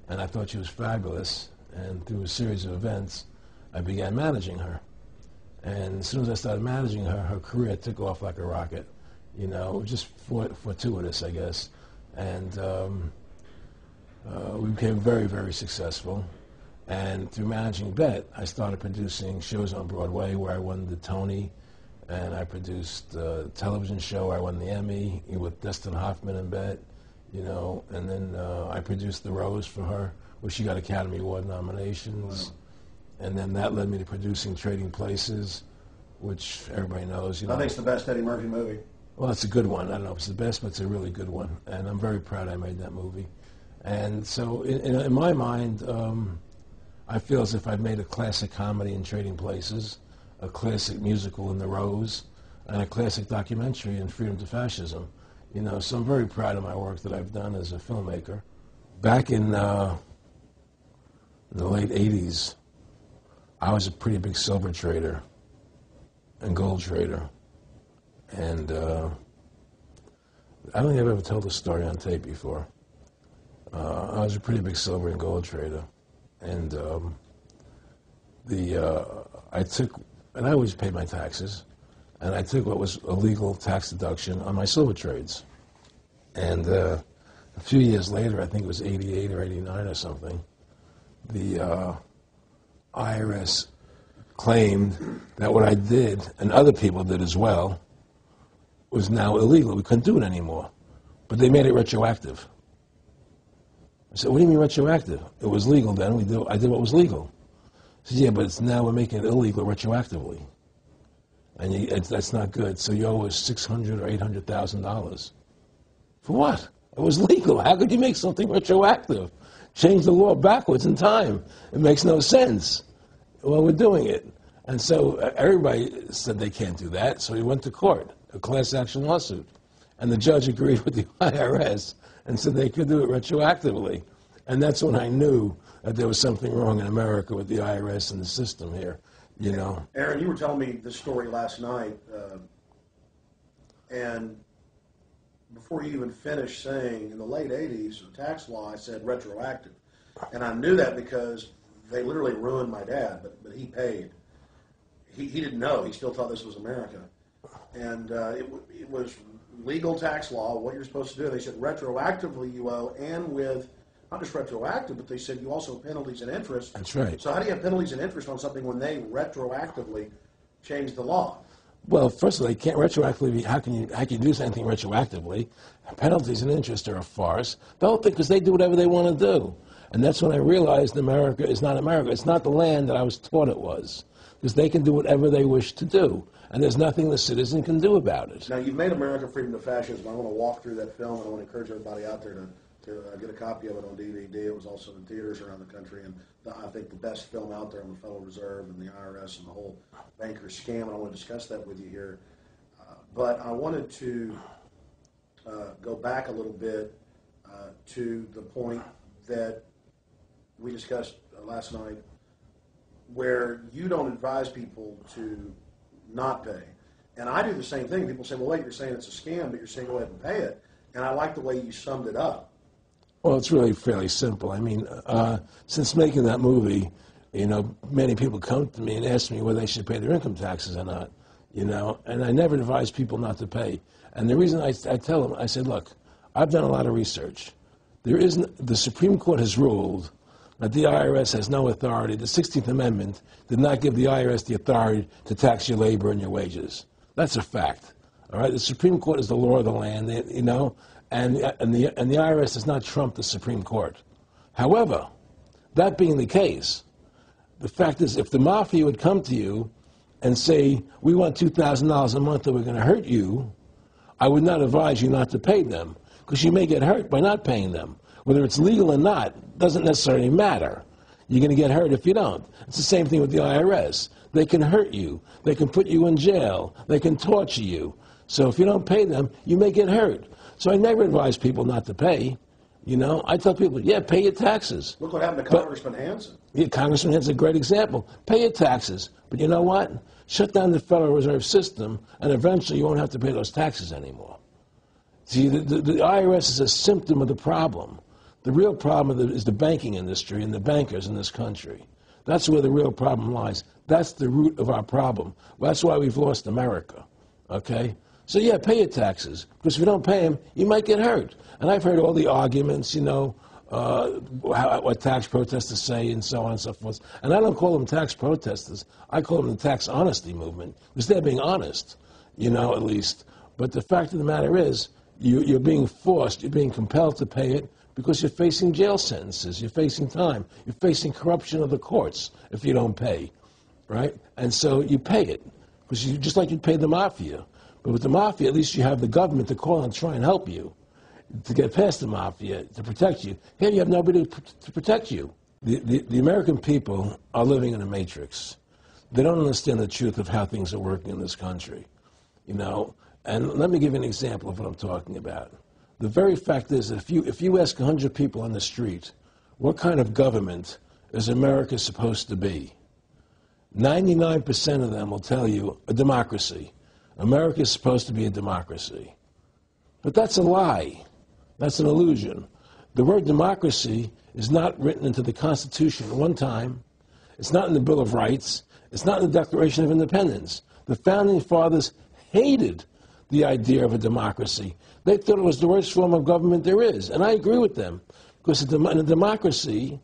and I thought she was fabulous. And through a series of events, I began managing her. And as soon as I started managing her, her career took off like a rocket. You know, just fortuitous, I guess. And we became very, very successful. And through managing Bet, I started producing shows on Broadway where I won the Tony, and I produced a television show where I won the Emmy with Dustin Hoffman and Bet, you know, and then I produced The Rose for her, where she got Academy Award nominations. Wow. And then that led me to producing Trading Places, which everybody knows. You know, I think it's the best Eddie Murphy movie. Well, it's a good one. I don't know if it's the best, but it's a really good one. And I'm very proud I made that movie. And so in my mind, I feel as if I've made a classic comedy in Trading Places, a classic musical in The Rose, and a classic documentary in Freedom to Fascism. You know, so I'm very proud of my work that I've done as a filmmaker. Back in the late 80s, I was a pretty big silver trader and gold trader. And I don't think I've ever told this story on tape before. I was a pretty big silver and gold trader. And I always paid my taxes, and I took what was a legal tax deduction on my silver trades. And a few years later, I think it was 88 or 89 or something, the IRS claimed that what I did, and other people did as well, was now illegal. We couldn't do it anymore. But they made it retroactive. I said, what do you mean retroactive? It was legal then. I did what was legal. I said, yeah, but it's now we're making it illegal retroactively. And that's not good. So you owe us $600,000 or $800,000. For what? It was legal. How could you make something retroactive? Change the law backwards in time. It makes no sense. Well, we're doing it. And so everybody said they can't do that. So we went to court, a class action lawsuit. And the judge agreed with the IRS and said they could do it retroactively. And that's when I knew that there was something wrong in America with the IRS and the system here, you know. Aaron, you were telling me this story last night, and before you even finished saying, in the late 80s, the tax law, I said retroactive. And I knew that because they literally ruined my dad, but he paid. He didn't know. He still thought this was America. And it was legal tax law, what you're supposed to do. They said retroactively you owe, and with not just retroactive, but they said you also have penalties and interest. That's right. So how do you have penalties and interest on something when they retroactively change the law? Well, first of all, they can't retroactively. How can you do anything retroactively? Penalties and interest are a farce. The whole thing, because they do whatever they want to do. And that's when I realized America is not America. It's not the land that I was taught it was. Because they can do whatever they wish to do. And there's nothing the citizen can do about it. Now, you've made America Freedom to Fascism. I want to walk through that film, and I want to encourage everybody out there to get a copy of it on DVD. It was also in theaters around the country, and I think the best film out there on the Federal Reserve and the IRS and the whole banker scam, and I want to discuss that with you here. But I wanted to go back a little bit to the point that we discussed last night, where you don't advise people to not pay. And I do the same thing. People say, well, wait, you're saying it's a scam, but you're saying go ahead and pay it. And I like the way you summed it up. Well, it's really fairly simple. I mean, since making that movie, you know, many people come to me and ask me whether they should pay their income taxes or not, you know, and I never advise people not to pay. And the reason I tell them, I said, look, I've done a lot of research. The Supreme Court has ruled that the IRS has no authority. The 16th Amendment did not give the IRS the authority to tax your labor and your wages. That's a fact. All right, the Supreme Court is the law of the land, you know, and the IRS does not trump the Supreme Court. However, that being the case, the fact is, if the mafia would come to you and say, we want $2,000 a month or we're going to hurt you, I would not advise you not to pay them, because you may get hurt by not paying them. Whether it's legal or not doesn't necessarily matter. You're going to get hurt if you don't. It's the same thing with the IRS. They can hurt you. They can put you in jail. They can torture you. So if you don't pay them, you may get hurt. So I never advise people not to pay. You know, I tell people, yeah, pay your taxes. Look what happened to Congressman Hansen. Yeah, Congressman Hansen's a great example. Pay your taxes. But you know what? Shut down the Federal Reserve System, and eventually you won't have to pay those taxes anymore. See, the IRS is a symptom of the problem. The real problem is the banking industry and the bankers in this country. That's where the real problem lies. That's the root of our problem. That's why we've lost America, okay? So, yeah, pay your taxes, because if you don't pay them, you might get hurt. And I've heard all the arguments, you know, what tax protesters say and so on and so forth. And I don't call them tax protesters. I call them the tax honesty movement, because they're being honest, you know, at least. But the fact of the matter is, you're being forced, you're being compelled to pay it because you're facing jail sentences, you're facing time, you're facing corruption of the courts if you don't pay, right? And so you pay it, because you just like you pay the mafia. But with the mafia, at least you have the government to call and try and help you to get past the mafia, to protect you. Here you have nobody to protect you. The American people are living in a matrix. They don't understand the truth of how things are working in this country, you know. And let me give you an example of what I'm talking about. The very fact is that if you ask 100 people on the street, what kind of government is America supposed to be? 99% of them will tell you a democracy. America is supposed to be a democracy. But that's a lie. That's an illusion. The word democracy is not written into the Constitution at one time. It's not in the Bill of Rights. It's not in the Declaration of Independence. The Founding Fathers hated the idea of a democracy. They thought it was the worst form of government there is. And I agree with them, because in a democracy,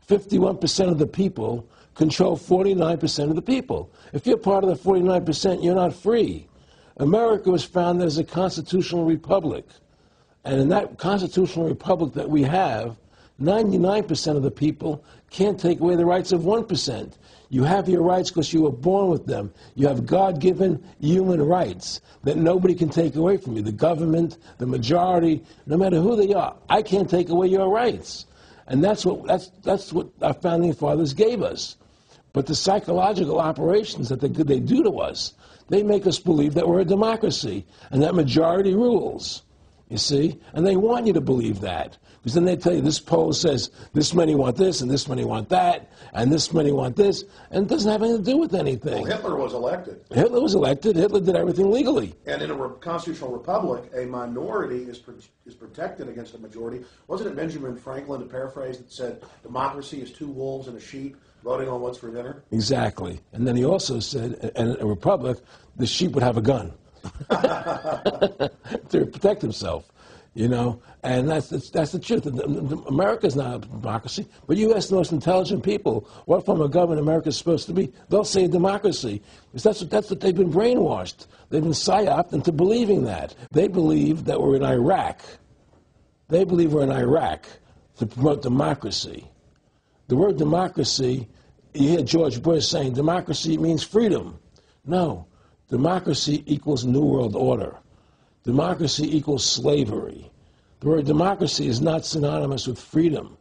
51% of the people control 49% of the people. If you're part of the 49%, you're not free. America was founded as a constitutional republic. And in that constitutional republic that we have, 99% of the people can't take away the rights of 1%. You have your rights because you were born with them. You have God-given human rights that nobody can take away from you. The government, the majority, no matter who they are, I can't take away your rights. And that's what our founding fathers gave us. But the psychological operations that they do to us, they make us believe that we're a democracy and that majority rules, you see? And they want you to believe that. Because then they tell you, this poll says this many want this, and this many want that, and this many want this, and it doesn't have anything to do with anything. Well, Hitler was elected. Hitler was elected. Hitler did everything legally. And in a constitutional republic, a minority is protected against a majority. Wasn't it Benjamin Franklin, to paraphrase, that said, democracy is two wolves and a sheep voting on what's for dinner? Exactly. And then he also said, in a republic, the sheep would have a gun to protect himself. You know, and that's the truth. America's not a democracy, but you ask the most intelligent people what form of government America is supposed to be, they'll say democracy. Because that's what they've been brainwashed. They've been psyoped into believing that. They believe that we're in Iraq. They believe we're in Iraq to promote democracy. The word democracy, you hear George Bush saying democracy means freedom. No, democracy equals New World Order. Democracy equals slavery. The word democracy is not synonymous with freedom.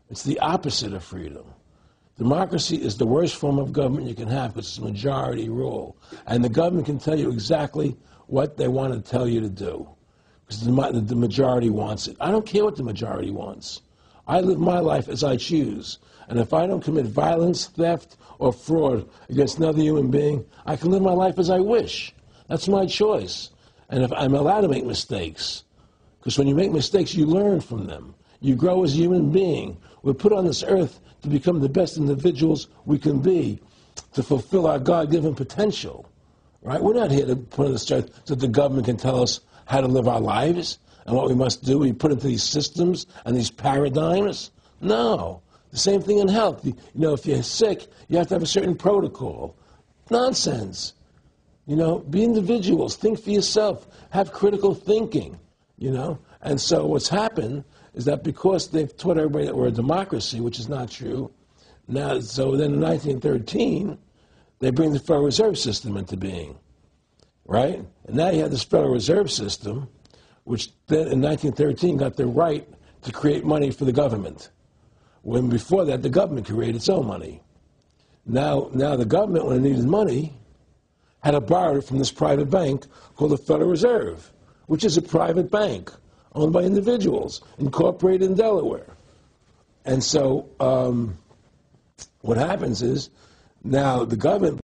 It's the opposite of freedom. Democracy is the worst form of government you can have because it's majority rule. And the government can tell you exactly what they want to tell you to do because the majority wants it. I don't care what the majority wants. I live my life as I choose. And if I don't commit violence, theft, or fraud against another human being, I can live my life as I wish. That's my choice. And if I'm allowed to make mistakes, because when you make mistakes, you learn from them. You grow as a human being. We're put on this earth to become the best individuals we can be, to fulfill our God-given potential, right? We're not here to put on this earth so the government can tell us how to live our lives and what we must do. We put into these systems and these paradigms. No. The same thing in health. You know, if you're sick, you have to have a certain protocol. Nonsense. You know, be individuals, think for yourself, have critical thinking, you know. And so what's happened is that because they've taught everybody that we're a democracy, which is not true, now, so then in 1913, they bring the Federal Reserve System into being, right? And now you have this Federal Reserve System, which then in 1913 got the right to create money for the government, when before that the government created its own money. Now the government, when it needed money, had to borrow it from this private bank called the Federal Reserve, which is a private bank owned by individuals, incorporated in Delaware. And so what happens is now the government